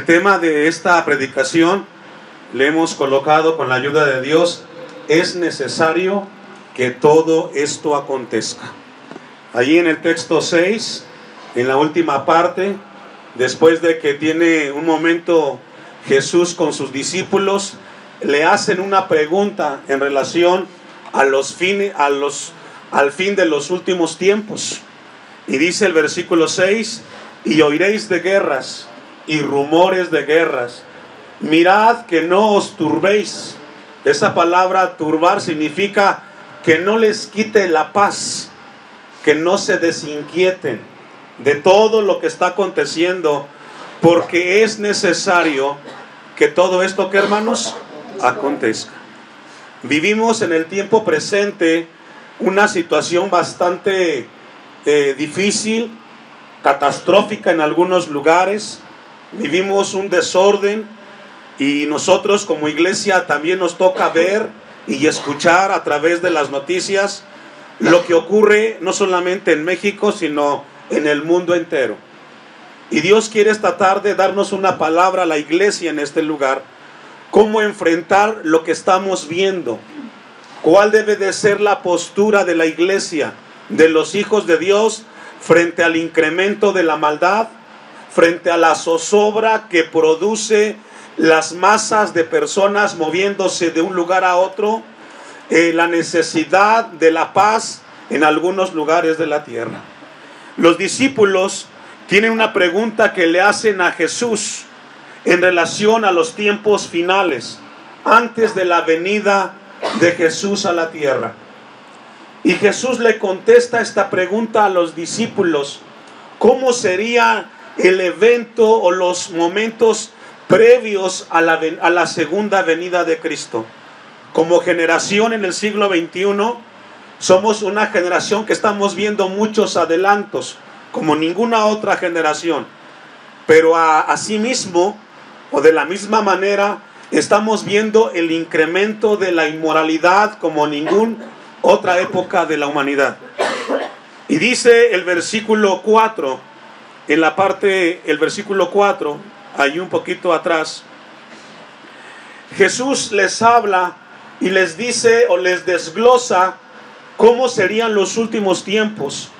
tema de esta predicación le hemos colocado, con la ayuda de Dios, es necesario que todo esto acontezca. Allí en el texto 6, en la última parte, después de que tiene un momento Jesús con sus discípulos, le hacen una pregunta en relación al fin de los últimos tiempos. Y dice el versículo 6: y oiréis de guerras y rumores de guerras. Mirad que no os turbéis. Esa palabra turbar significa que no les quite la paz, que no se desinquieten de todo lo que está aconteciendo, porque es necesario que todo esto, ¿qué, hermanos?, acontezca. Vivimos en el tiempo presente una situación bastante difícil, catastrófica en algunos lugares. Vivimos un desorden y nosotros como iglesia también nos toca ver y escuchar a través de las noticias lo que ocurre no solamente en México, sino en el mundo entero. Y Dios quiere esta tarde darnos una palabra a la iglesia en este lugar: cómo enfrentar lo que estamos viendo, cuál debe de ser la postura de la iglesia, de los hijos de Dios, frente al incremento de la maldad, frente a la zozobra que produce las masas de personas moviéndose de un lugar a otro, la necesidad de la paz en algunos lugares de la tierra. Los discípulos tienen una pregunta que le hacen a Jesús en relación a los tiempos finales, antes de la venida de Jesús a la tierra. Y Jesús le contesta esta pregunta a los discípulos: ¿cómo sería el evento o los momentos previos a la segunda venida de Cristo? Como generación en el siglo XXI, somos una generación que estamos viendo muchos adelantos, como ninguna otra generación. Pero asimismo, o de la misma manera, estamos viendo el incremento de la inmoralidad como ninguna otra época de la humanidad. Y dice el versículo 4, en la parte, el versículo 4, ahí un poquito atrás, Jesús les habla y les dice o les desglosa cómo serían los últimos tiempos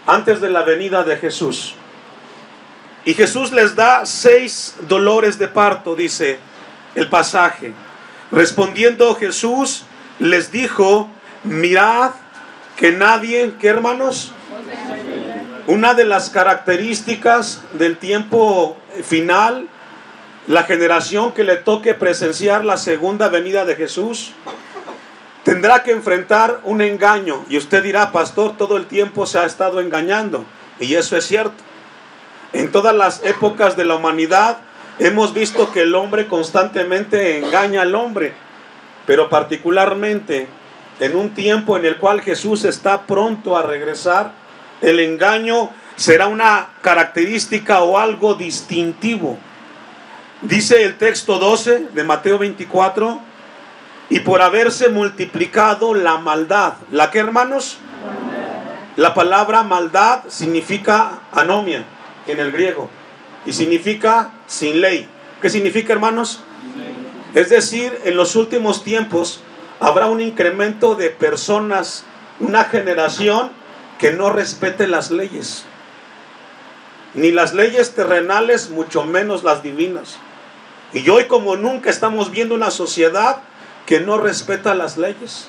antes de la venida de Jesús. Y Jesús les da 6 dolores de parto, dice el pasaje. Respondiendo Jesús les dijo: mirad que nadie, ¿qué, hermanos? Una de las características del tiempo final, la generación que le toque presenciar la segunda venida de Jesús, tendrá que enfrentar un engaño. Y usted dirá: pastor, todo el tiempo se ha estado engañando. Y eso es cierto. En todas las épocas de la humanidad hemos visto que el hombre constantemente engaña al hombre, pero particularmente en un tiempo en el cual Jesús está pronto a regresar, el engaño será una característica o algo distintivo. Dice el texto 12 de Mateo 24: y por haberse multiplicado la maldad. ¿La qué, hermanos? La palabra maldad significa anomia en el griego, y significa sin ley. ¿Qué significa, hermanos? Es decir, en los últimos tiempos habrá un incremento de personas, una generación que no respete las leyes, ni las leyes terrenales, mucho menos las divinas. Y hoy, como nunca, estamos viendo una sociedad que no respeta las leyes.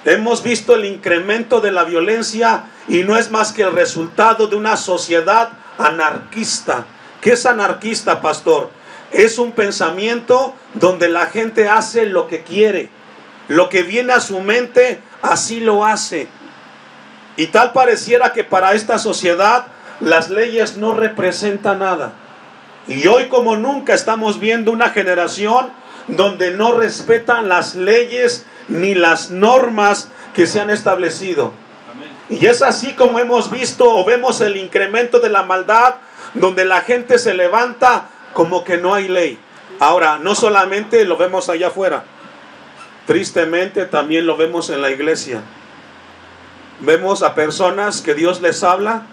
Hemos visto el incremento de la violencia, y no es más que el resultado de una sociedad anarquista. ¿Qué es anarquista, pastor? Es un pensamiento donde la gente hace lo que quiere, lo que viene a su mente, así lo hace. Y tal pareciera que para esta sociedad las leyes no representan nada. Y hoy, como nunca, estamos viendo una generación donde no respetan las leyes ni las normas que se han establecido. Y es así como hemos visto o vemos el incremento de la maldad, donde la gente se levanta como que no hay ley. Ahora, no solamente lo vemos allá afuera, tristemente también lo vemos en la iglesia. Vemos a personas que Dios les habla,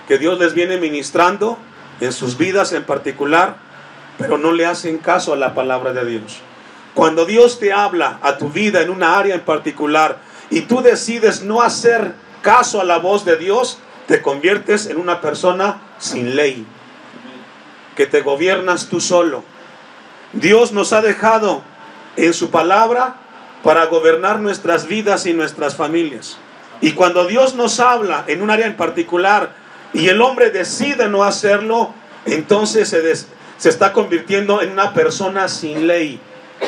que Dios les viene ministrando en sus vidas en particular, pero no le hacen caso a la palabra de Dios. Cuando Dios te habla a tu vida en una área en particular y tú decides no hacer caso a la voz de Dios, te conviertes en una persona sin ley, que te gobiernas tú solo. Dios nos ha dejado en su palabra para gobernar nuestras vidas y nuestras familias. Y cuando Dios nos habla en un área en particular y el hombre decide no hacerlo, entonces se está convirtiendo en una persona sin ley.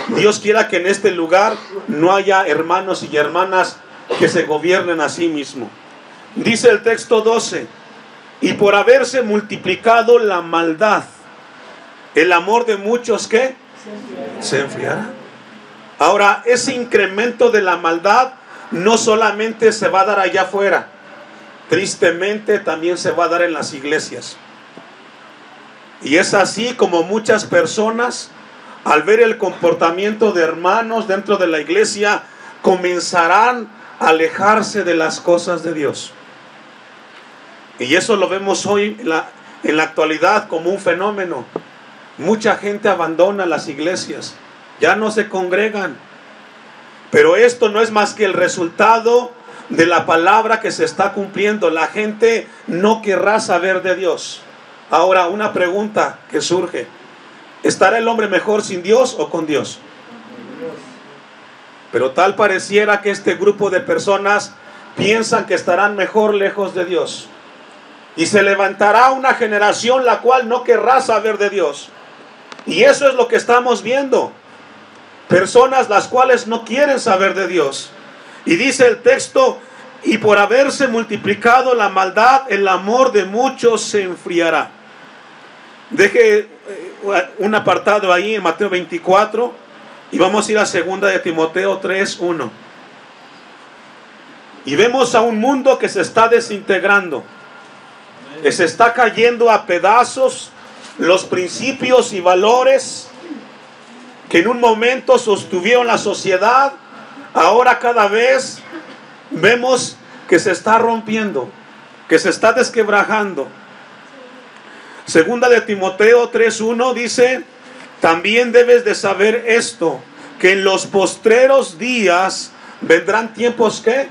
Dios quiera que en este lugar no haya hermanos y hermanas que se gobiernen a sí mismos. Dice el texto 12: y por haberse multiplicado la maldad, el amor de muchos, ¿qué? Se enfriará. Ahora, ese incremento de la maldad no solamente se va a dar allá afuera, tristemente también se va a dar en las iglesias. Y es así como muchas personas, al ver el comportamiento de hermanos dentro de la iglesia, comenzarán a alejarse de las cosas de Dios. Y eso lo vemos hoy en la actualidad como un fenómeno. Mucha gente abandona las iglesias, ya no se congregan. Pero esto no es más que el resultado de la palabra que se está cumpliendo. La gente no querrá saber de Dios. Ahora, una pregunta que surge: ¿estará el hombre mejor sin Dios o con Dios? Pero tal pareciera que este grupo de personas piensan que estarán mejor lejos de Dios. Y se levantará una generación la cual no querrá saber de Dios. Y eso es lo que estamos viendo. Personas las cuales no quieren saber de Dios. Y dice el texto: y por haberse multiplicado la maldad, el amor de muchos se enfriará. Deje un apartado ahí en Mateo 24 y vamos a ir a 2 de Timoteo 3:1. Y vemos a un mundo que se está desintegrando, que se está cayendo a pedazos. Los principios y valores que en un momento sostuvieron la sociedad, ahora cada vez vemos que se está rompiendo, que se está desquebrajando. 2 de Timoteo 3:1 dice: también debes de saber esto, que en los postreros días vendrán tiempos, ¿qué?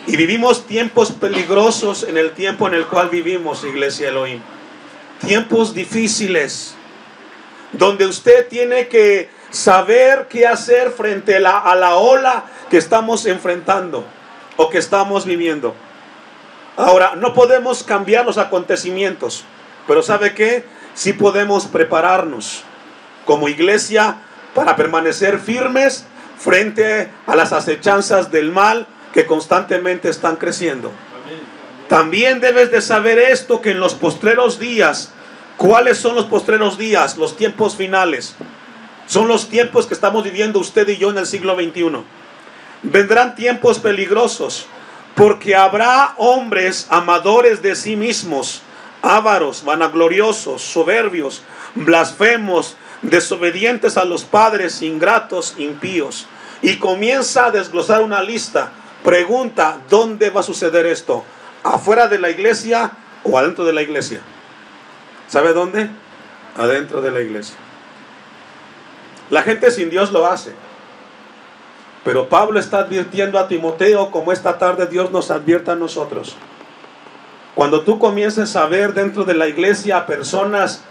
Y vivimos tiempos peligrosos en el tiempo en el cual vivimos, Iglesia Elohim. Tiempos difíciles, donde usted tiene que saber qué hacer frente a la ola que estamos enfrentando o que estamos viviendo. Ahora, no podemos cambiar los acontecimientos, pero ¿sabe qué? Sí podemos prepararnos como iglesia para permanecer firmes frente a las acechanzas del mal que constantemente están creciendo. También debes de saber esto, que en los postreros días. ¿Cuáles son los postreros días? Los tiempos finales. Son los tiempos que estamos viviendo usted y yo en el siglo XXI. Vendrán tiempos peligrosos, porque habrá hombres amadores de sí mismos, ávaros, vanagloriosos, soberbios, blasfemos, desobedientes a los padres, ingratos, impíos. Y comienza a desglosar una lista. Pregunta: ¿dónde va a suceder esto? ¿Afuera de la iglesia o adentro de la iglesia? ¿Sabe dónde? Adentro de la iglesia. La gente sin Dios lo hace. Pero Pablo está advirtiendo a Timoteo, como esta tarde Dios nos advierte a nosotros. Cuando tú comiences a ver dentro de la iglesia a personas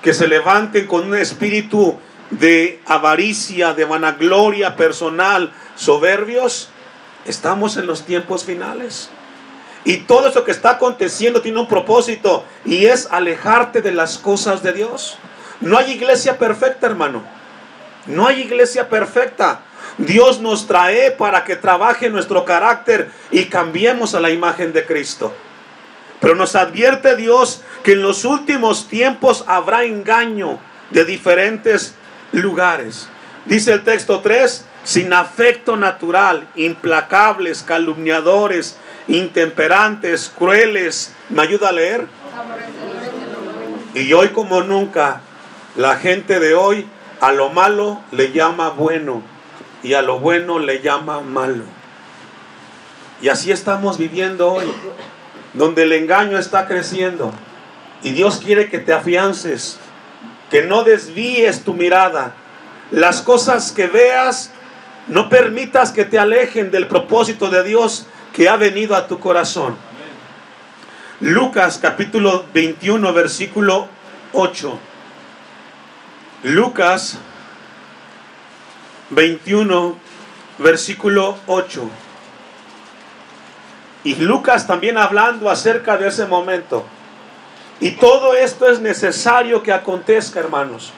que se levanten con un espíritu de avaricia, de vanagloria personal, soberbios, estamos en los tiempos finales. Y todo eso que está aconteciendo tiene un propósito, y es alejarte de las cosas de Dios. No hay iglesia perfecta, hermano. No hay iglesia perfecta. Dios nos trae para que trabaje nuestro carácter y cambiemos a la imagen de Cristo. Pero nos advierte Dios que en los últimos tiempos habrá engaño de diferentes lugares. Dice el texto 3: sin afecto natural, implacables, calumniadores, intemperantes, crueles. ¿Me ayuda a leer? Y hoy como nunca, la gente de hoy a lo malo le llama bueno y a lo bueno le llama malo. Y así estamos viviendo hoy, donde el engaño está creciendo. Y Dios quiere que te afiances, que no desvíes tu mirada. Las cosas que veas, no permitas que te alejen del propósito de Dios que ha venido a tu corazón. Lucas capítulo 21, versículo 8. Lucas 21, versículo 8. Y Lucas también hablando acerca de ese momento. Y todo esto es necesario que acontezca, hermanos.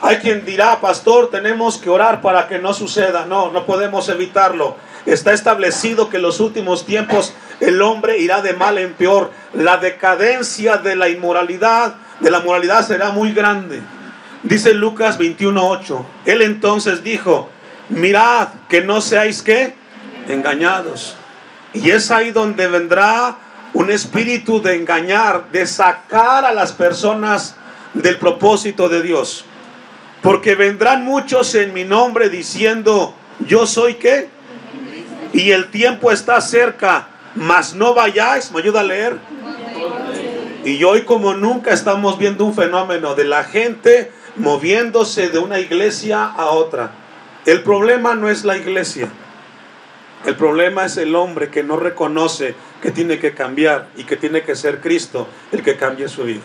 Hay quien dirá, pastor, tenemos que orar para que no suceda. No, no podemos evitarlo. Está establecido que en los últimos tiempos el hombre irá de mal en peor. La decadencia de la inmoralidad, de la moralidad será muy grande. Dice Lucas 21:8. Él entonces dijo, mirad que no seáis ¿qué? Engañados. Y es ahí donde vendrá un espíritu de engañar, de sacar a las personas del propósito de Dios. Porque vendrán muchos en mi nombre diciendo, yo soy ¿qué? Y el tiempo está cerca, mas no vayáis. ¿Me ayuda a leer? Y hoy como nunca estamos viendo un fenómeno de la gente moviéndose de una iglesia a otra. El problema no es la iglesia. El problema es el hombre que no reconoce que tiene que cambiar y que tiene que ser Cristo el que cambie su vida.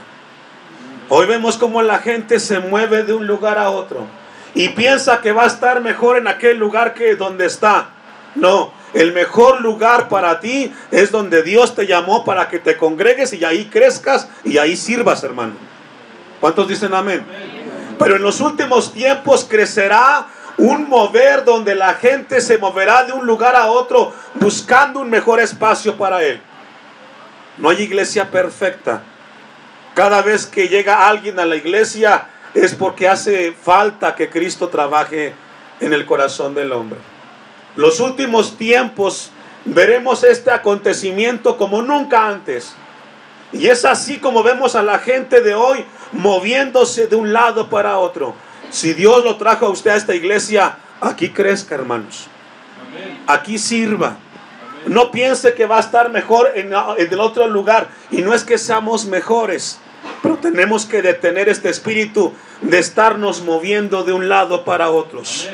Hoy vemos cómo la gente se mueve de un lugar a otro y piensa que va a estar mejor en aquel lugar que donde está. No, el mejor lugar para ti es donde Dios te llamó para que te congregues y ahí crezcas y ahí sirvas, hermano. ¿Cuántos dicen amén? Pero en los últimos tiempos crecerá un mover donde la gente se moverá de un lugar a otro buscando un mejor espacio para él. No hay iglesia perfecta. Cada vez que llega alguien a la iglesia es porque hace falta que Cristo trabaje en el corazón del hombre. Los últimos tiempos veremos este acontecimiento como nunca antes. Y es así como vemos a la gente de hoy moviéndose de un lado para otro. Si Dios lo trajo a usted a esta iglesia, aquí crezca, hermanos. Aquí sirva. No piense que va a estar mejor en el otro lugar. Y no es que seamos mejores, pero tenemos que detener este espíritu de estarnos moviendo de un lado para otros.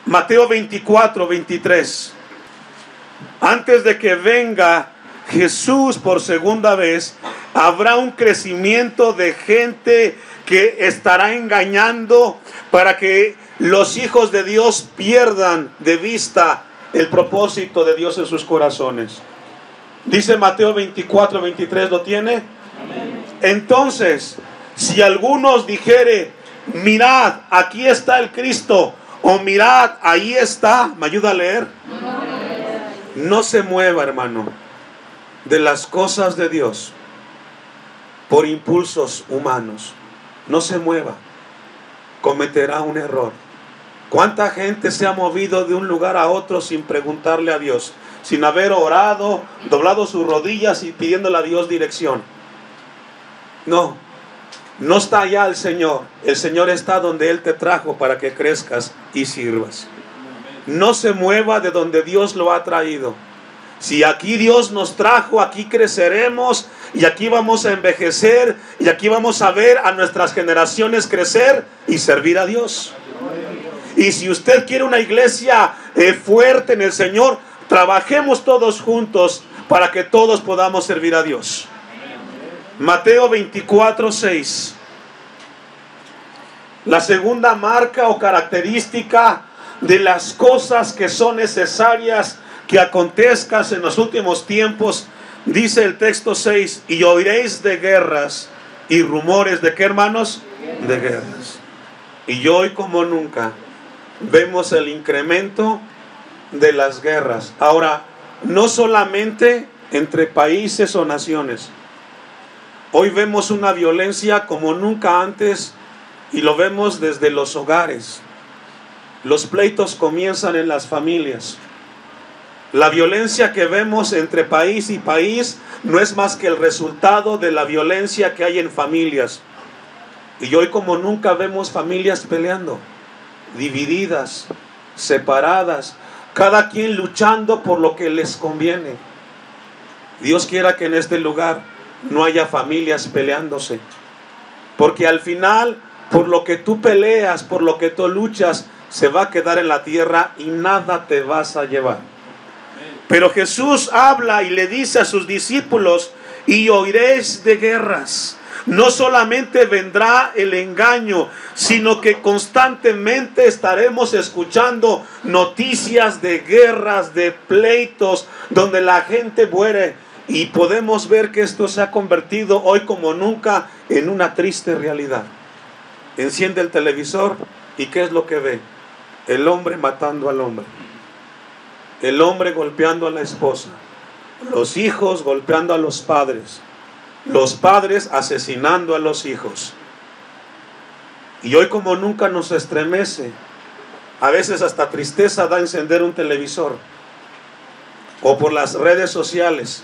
Mateo 24, 23. Antes de que venga Jesús por segunda vez, habrá un crecimiento de gente que estará engañando para que los hijos de Dios pierdan de vista el propósito de Dios en sus corazones. Dice Mateo 24, 23, ¿lo tiene? Amén. Entonces, si algunos dijere, mirad, aquí está el Cristo, o mirad, ahí está, ¿me ayuda a leer? No se mueva, hermano, de las cosas de Dios por impulsos humanos. No se mueva, cometerá un error. ¿Cuánta gente se ha movido de un lugar a otro sin preguntarle a Dios, sin haber orado, doblado sus rodillas y pidiéndole a Dios dirección? No, no está allá el Señor. El Señor está donde Él te trajo para que crezcas y sirvas. No se mueva de donde Dios lo ha traído. Si aquí Dios nos trajo, aquí creceremos y aquí vamos a envejecer y aquí vamos a ver a nuestras generaciones crecer y servir a Dios. Y si usted quiere una iglesia fuerte en el Señor, trabajemos todos juntos para que todos podamos servir a Dios. Mateo 24, 6. La segunda marca o característica de las cosas que son necesarias que acontezcan en los últimos tiempos, dice el texto 6, y oiréis de guerras y rumores de ¿qué, hermanos? De guerras. Y hoy como nunca vemos el incremento de las guerras. Ahora, no solamente entre países o naciones. Hoy vemos una violencia como nunca antes y lo vemos desde los hogares. Los pleitos comienzan en las familias. La violencia que vemos entre país y país no es más que el resultado de la violencia que hay en familias. Y hoy como nunca vemos familias peleando, divididas, separadas, cada quien luchando por lo que les conviene. Dios quiera que en este lugar no haya familias peleándose, Porque al final, por lo que tú peleas, por lo que tú luchas, se va a quedar en la tierra y nada te vas a llevar. Pero Jesús habla y le dice a sus discípulos: y oiréis de guerras. No solamente vendrá el engaño, sino que constantemente estaremos escuchando noticias de guerras, de pleitos, donde la gente muere. Y podemos ver que esto se ha convertido hoy como nunca en una triste realidad. Enciende el televisor y ¿qué es lo que ve? El hombre matando al hombre, el hombre golpeando a la esposa, los hijos golpeando a los padres asesinando a los hijos. Y hoy como nunca nos estremece, a veces hasta tristeza da encender un televisor o por las redes sociales.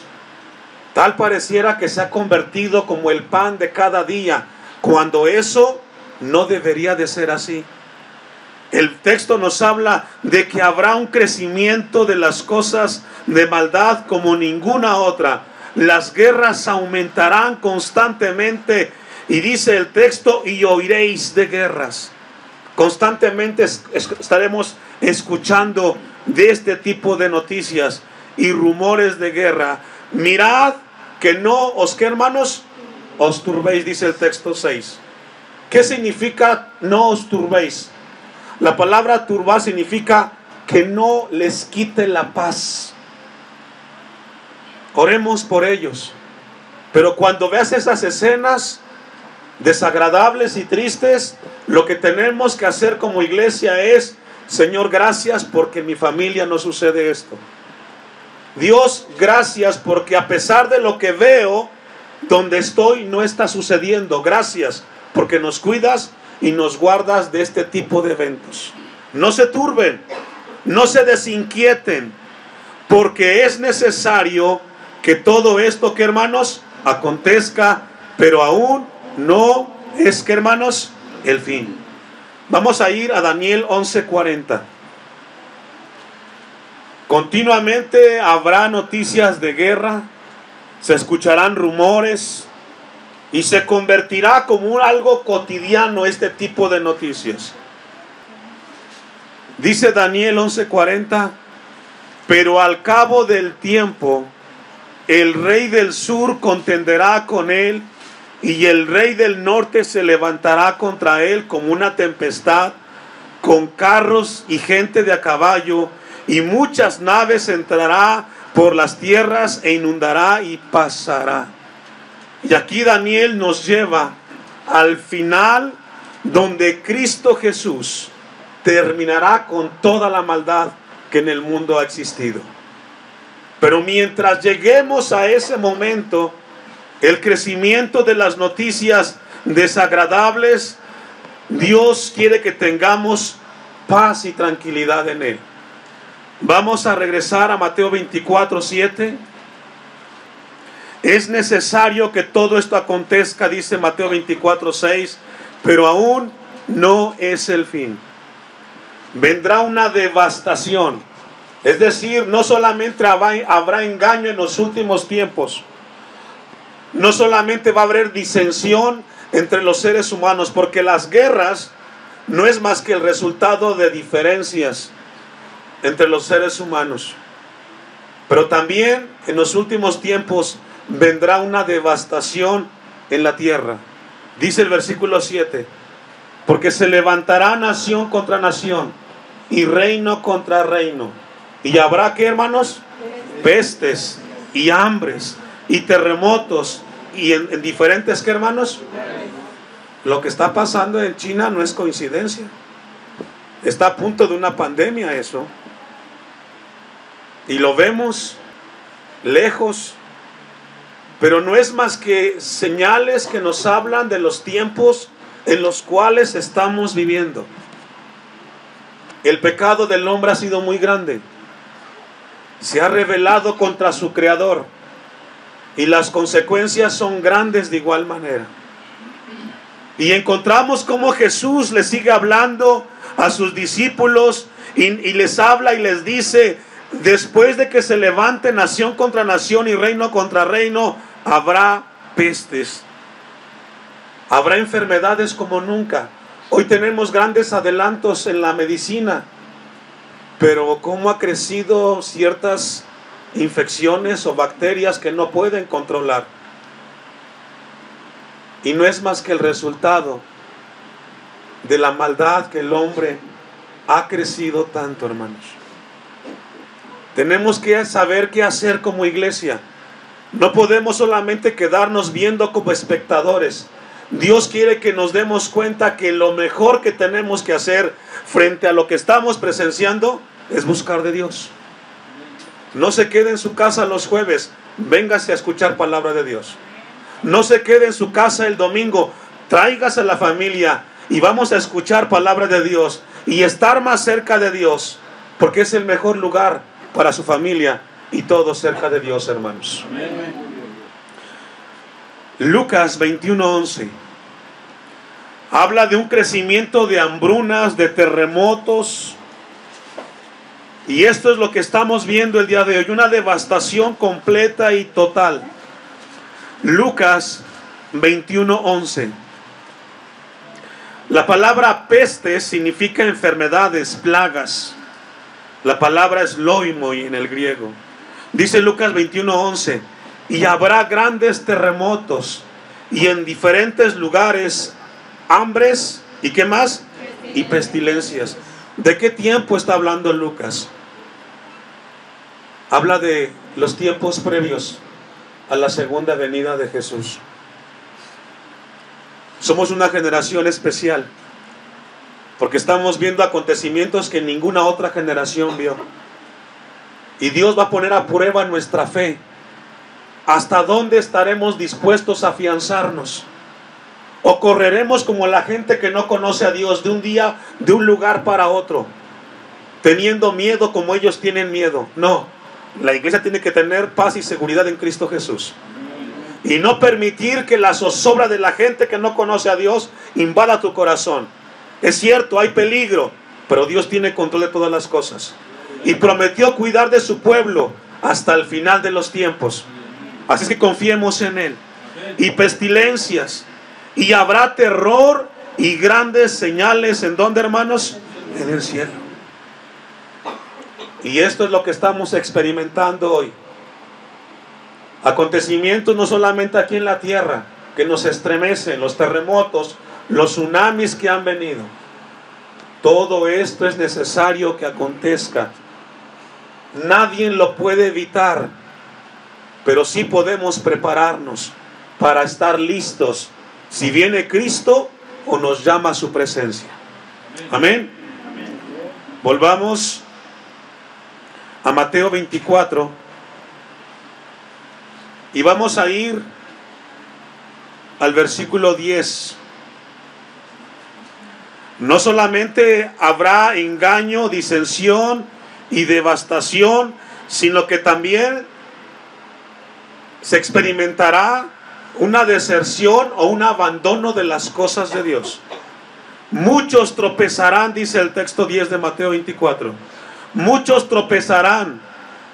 Tal pareciera que se ha convertido como el pan de cada día, cuando eso no debería de ser así. El texto nos habla de que habrá un crecimiento de las cosas de maldad como ninguna otra. Las guerras aumentarán constantemente, y dice el texto: y oiréis de guerras. Constantemente estaremos escuchando de este tipo de noticias y rumores de guerra. Mirad que no os, ¿qué, hermanos? Os turbéis, dice el texto 6. ¿Qué significa no os turbéis? La palabra turbar significa que no les quite la paz. Oremos por ellos. Pero cuando veas esas escenas desagradables y tristes, lo que tenemos que hacer como iglesia es: Señor, gracias porque en mi familia no sucede esto. Dios, gracias porque a pesar de lo que veo, donde estoy no está sucediendo. Gracias porque nos cuidas y nos guardas de este tipo de eventos. No se turben, no se desinquieten, porque es necesario que todo esto, que hermanos, acontezca, pero aún no es, que hermanos, el fin. Vamos a ir a Daniel 11:40. Continuamente habrá noticias de guerra, se escucharán rumores y se convertirá como algo cotidiano este tipo de noticias. Dice Daniel 11:40: pero al cabo del tiempo el rey del sur contenderá con él, y el rey del norte se levantará contra él como una tempestad, con carros y gente de a caballo, y muchas naves entrará por las tierras e inundará y pasará. Y aquí Daniel nos lleva al final, donde Cristo Jesús terminará con toda la maldad que en el mundo ha existido. Pero mientras lleguemos a ese momento, el crecimiento de las noticias desagradables, Dios quiere que tengamos paz y tranquilidad en Él. Vamos a regresar a Mateo 24:7. Es necesario que todo esto acontezca, dice Mateo 24:6, pero aún no es el fin. Vendrá una devastación. Es decir, no solamente habrá engaño en los últimos tiempos, no solamente va a haber disensión entre los seres humanos, porque las guerras no es más que el resultado de diferencias entre los seres humanos. Pero también en los últimos tiempos vendrá una devastación en la tierra. Dice el versículo 7: porque se levantará nación contra nación y reino contra reino, y habrá, ¿qué, hermanos? Pestes y hambres y terremotos y en diferentes, ¿qué, hermanos? Lo que está pasando en China no es coincidencia. Está a punto de una pandemia eso. Y lo vemos lejos. Pero no es más que señales que nos hablan de los tiempos en los cuales estamos viviendo. El pecado del hombre ha sido muy grande. Se ha rebelado contra su creador. Y las consecuencias son grandes de igual manera. Y encontramos cómo Jesús le sigue hablando a sus discípulos y les habla y les dice: después de que se levante nación contra nación y reino contra reino, habrá pestes. Habrá enfermedades como nunca. Hoy tenemos grandes adelantos en la medicina, pero cómo ha crecido ciertas infecciones o bacterias que no pueden controlar. Y no es más que el resultado de la maldad que el hombre ha crecido tanto, hermanos. Tenemos que saber qué hacer como iglesia. No podemos solamente quedarnos viendo como espectadores. Dios quiere que nos demos cuenta que lo mejor que tenemos que hacer frente a lo que estamos presenciando es buscar de Dios. No se quede en su casa los jueves, véngase a escuchar palabra de Dios. No se quede en su casa el domingo, tráigase a la familia y vamos a escuchar palabra de Dios y estar más cerca de Dios, porque es el mejor lugar para su familia y todos cerca de Dios, hermanos. Lucas 21:11 habla de un crecimiento de hambrunas, de terremotos, y esto es lo que estamos viendo el día de hoy, una devastación completa y total. Lucas 21:11. La palabra peste significa enfermedades, plagas. La palabra es loimoi en el griego. Dice Lucas 21:11, y habrá grandes terremotos y en diferentes lugares hambres y ¿qué más? Y pestilencias. ¿De qué tiempo está hablando Lucas? Habla de los tiempos previos a la segunda venida de Jesús. Somos una generación especial porque estamos viendo acontecimientos que ninguna otra generación vio. Y Dios va a poner a prueba nuestra fe. ¿Hasta dónde estaremos dispuestos a afianzarnos? ¿O correremos como la gente que no conoce a Dios de un día, de un lugar para otro, teniendo miedo como ellos tienen miedo? No, la iglesia tiene que tener paz y seguridad en Cristo Jesús. Y no permitir que la zozobra de la gente que no conoce a Dios invada tu corazón. Es cierto, hay peligro, pero Dios tiene control de todas las cosas. Y prometió cuidar de su pueblo hasta el final de los tiempos. Así es que confiemos en Él. Y pestilencias. Y habrá terror y grandes señales. ¿En dónde, hermanos? En el cielo. Y esto es lo que estamos experimentando hoy. Acontecimientos no solamente aquí en la tierra, que nos estremecen, los terremotos, los tsunamis que han venido. Todo esto es necesario que acontezca. Nadie lo puede evitar, pero sí podemos prepararnos para estar listos si viene Cristo o nos llama a su presencia. Amén. Volvamos a Mateo 24 y vamos a ir al versículo 10. No solamente habrá engaño, disensión y devastación, sino que también se experimentará una deserción o un abandono de las cosas de Dios. Muchos tropezarán, dice el texto 10 de Mateo 24. Muchos tropezarán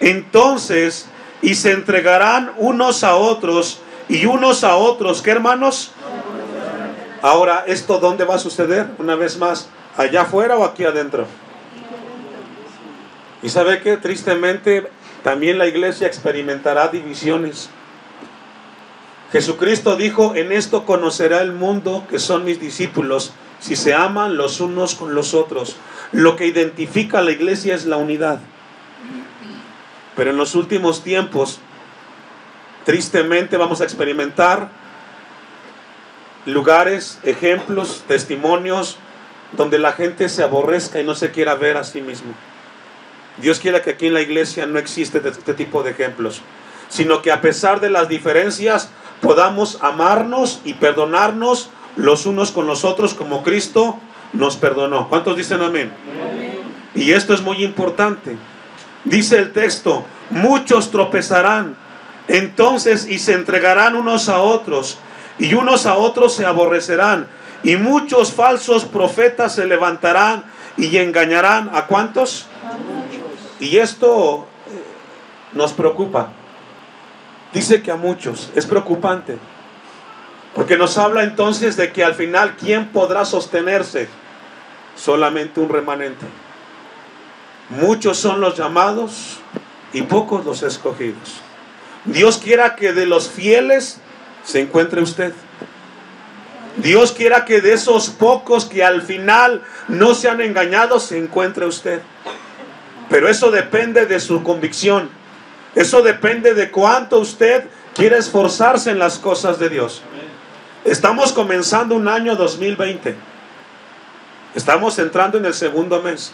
entonces y se entregarán unos a otros y unos a otros. ¿Qué, hermanos? Ahora, ¿esto dónde va a suceder? Una vez más, ¿allá afuera o aquí adentro? ¿Y sabe qué? Tristemente, también la iglesia experimentará divisiones. Jesucristo dijo, en esto conocerá el mundo que son mis discípulos, si se aman los unos con los otros. Lo que identifica a la iglesia es la unidad. Pero en los últimos tiempos, tristemente vamos a experimentar lugares, ejemplos, testimonios, donde la gente se aborrezca y no se quiera ver a sí mismo. Dios quiere que aquí en la iglesia no existe este tipo de ejemplos, sino que a pesar de las diferencias podamos amarnos y perdonarnos los unos con los otros como Cristo nos perdonó. ¿Cuántos dicen amén? Amén. Y esto es muy importante. Dice el texto, muchos tropezarán entonces y se entregarán unos a otros y unos a otros se aborrecerán y muchos falsos profetas se levantarán y engañarán. ¿A cuántos? A muchos. Y esto nos preocupa. Dice que a muchos. Es preocupante. Porque nos habla entonces de que al final, ¿quién podrá sostenerse? Solamente un remanente. Muchos son los llamados y pocos los escogidos. Dios quiera que de los fieles se encuentre usted. Dios quiera que de esos pocos que al final no se han engañado se encuentre usted. Pero eso depende de su convicción. Eso depende de cuánto usted quiere esforzarse en las cosas de Dios. Estamos comenzando un año 2020. Estamos entrando en el segundo mes.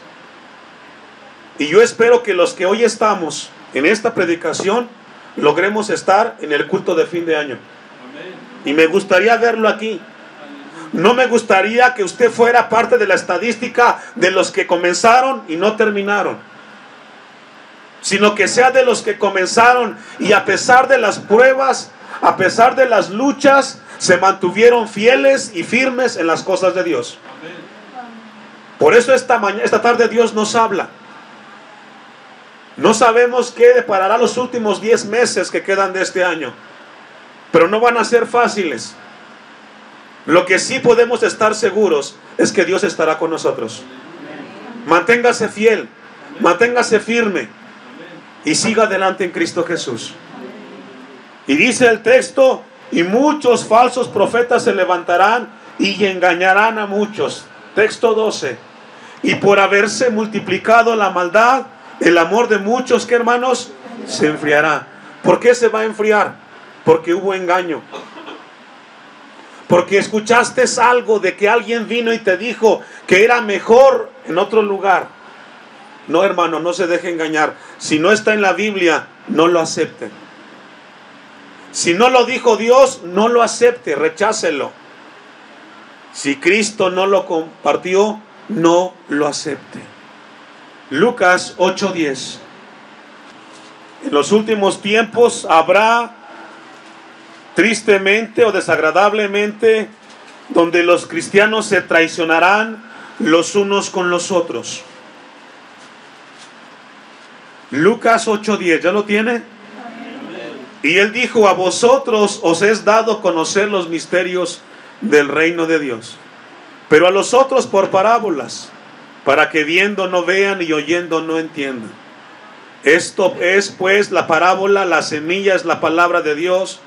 Y yo espero que los que hoy estamos en esta predicación logremos estar en el culto de fin de año. Y me gustaría verlo aquí. No me gustaría que usted fuera parte de la estadística de los que comenzaron y no terminaron, sino que sea de los que comenzaron y a pesar de las pruebas, a pesar de las luchas, se mantuvieron fieles y firmes en las cosas de Dios. Por eso esta tarde Dios nos habla. No sabemos qué deparará los últimos 10 meses que quedan de este año, pero no van a ser fáciles. Lo que sí podemos estar seguros es que Dios estará con nosotros. Manténgase fiel, manténgase firme y siga adelante en Cristo Jesús. Y dice el texto: y muchos falsos profetas se levantarán y engañarán a muchos. Texto 12. Y por haberse multiplicado la maldad, el amor de muchos, ¿qué, hermanos? Se enfriará. ¿Por qué se va a enfriar? Porque hubo engaño. Porque escuchaste algo de que alguien vino y te dijo que era mejor en otro lugar. No, hermano, no se deje engañar. Si no está en la Biblia, no lo acepte. Si no lo dijo Dios, no lo acepte, rechácelo. Si Cristo no lo compartió, no lo acepte. Lucas 8:10. En los últimos tiempos habrá, tristemente o desagradablemente, donde los cristianos se traicionarán los unos con los otros. Lucas 8:10, ¿ya lo tiene? Y él dijo: a vosotros os es dado conocer los misterios del reino de Dios, pero a los otros por parábolas, para que viendo no vean y oyendo no entiendan. Esto es pues la parábola: la semilla es la palabra de Dios,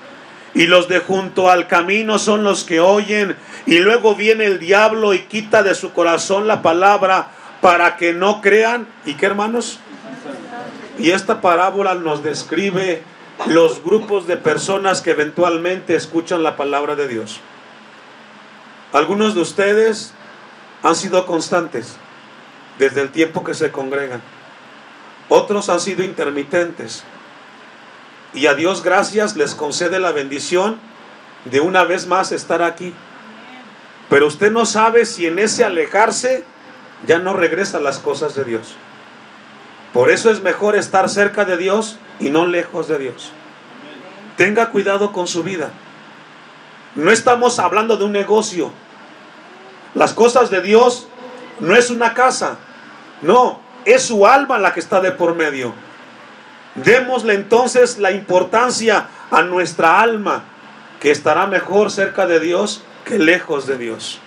y los de junto al camino son los que oyen, y luego viene el diablo y quita de su corazón la palabra para que no crean. ¿Y qué, hermanos? Y esta parábola nos describe los grupos de personas que eventualmente escuchan la palabra de Dios. Algunos de ustedes han sido constantes desde el tiempo que se congregan. Otros han sido intermitentes. Y a Dios gracias les concede la bendición de una vez más estar aquí. Pero usted no sabe si en ese alejarse ya no regresa a las cosas de Dios. Por eso es mejor estar cerca de Dios y no lejos de Dios. Tenga cuidado con su vida. No estamos hablando de un negocio. Las cosas de Dios no es una casa. No, es su alma la que está de por medio. Démosle entonces la importancia a nuestra alma, que estará mejor cerca de Dios que lejos de Dios.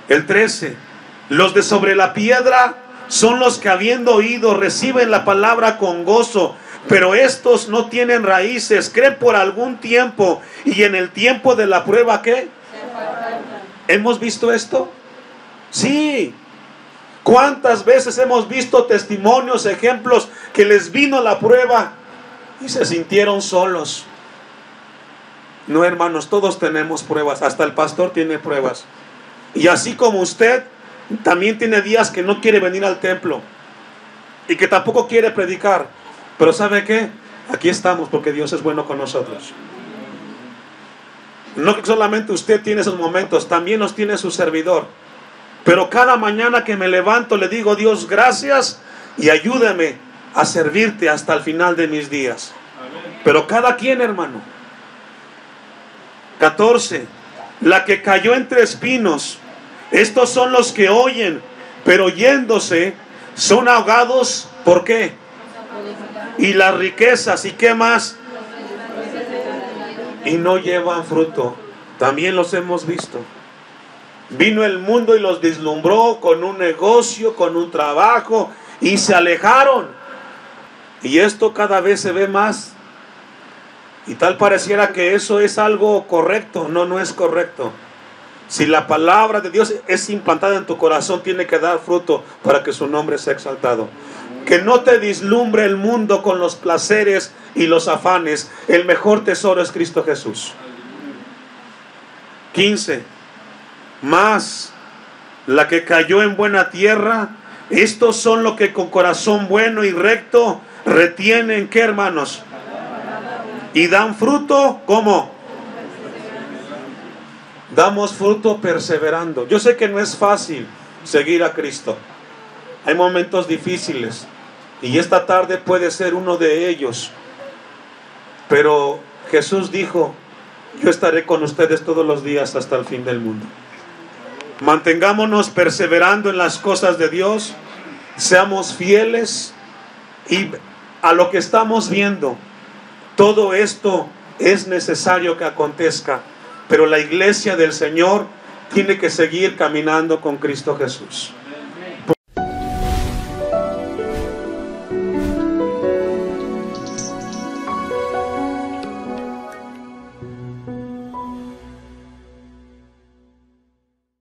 El 13. Los de sobre la piedra son los que, habiendo oído, reciben la palabra con gozo, pero estos no tienen raíces, creen por algún tiempo, y en el tiempo de la prueba, ¿qué? ¿Hemos visto esto? Sí. ¿Cuántas veces hemos visto testimonios, ejemplos, que les vino la prueba y se sintieron solos? No, hermanos, todos tenemos pruebas, hasta el pastor tiene pruebas. Y así como usted, también tiene días que no quiere venir al templo y que tampoco quiere predicar. Pero ¿sabe qué? Aquí estamos porque Dios es bueno con nosotros. No que solamente usted tiene esos momentos, también los tiene su servidor. Pero cada mañana que me levanto le digo: Dios, gracias y ayúdame a servirte hasta el final de mis días. Pero cada quien, hermano. 14. La que cayó entre espinos. Estos son los que oyen, pero yéndose son ahogados. ¿Por qué? Y las riquezas, ¿y qué más? Y no llevan fruto. También los hemos visto. Vino el mundo y los deslumbró con un negocio, con un trabajo, y se alejaron. Y esto cada vez se ve más. Y tal pareciera que eso es algo correcto. No, no es correcto. Si la palabra de Dios es implantada en tu corazón, tiene que dar fruto para que su nombre sea exaltado. Que no te deslumbre el mundo con los placeres y los afanes. El mejor tesoro es Cristo Jesús. 15. Mas la que cayó en buena tierra, estos son los que con corazón bueno y recto retienen, ¿qué, hermanos? Y dan fruto, ¿cómo? Damos fruto perseverando. Yo sé que no es fácil seguir a Cristo. Hay momentos difíciles. Y esta tarde puede ser uno de ellos. Pero Jesús dijo: yo estaré con ustedes todos los días hasta el fin del mundo. Mantengámonos perseverando en las cosas de Dios. Seamos fieles. Y a lo que estamos viendo, todo esto es necesario que acontezca. Pero la iglesia del Señor tiene que seguir caminando con Cristo Jesús.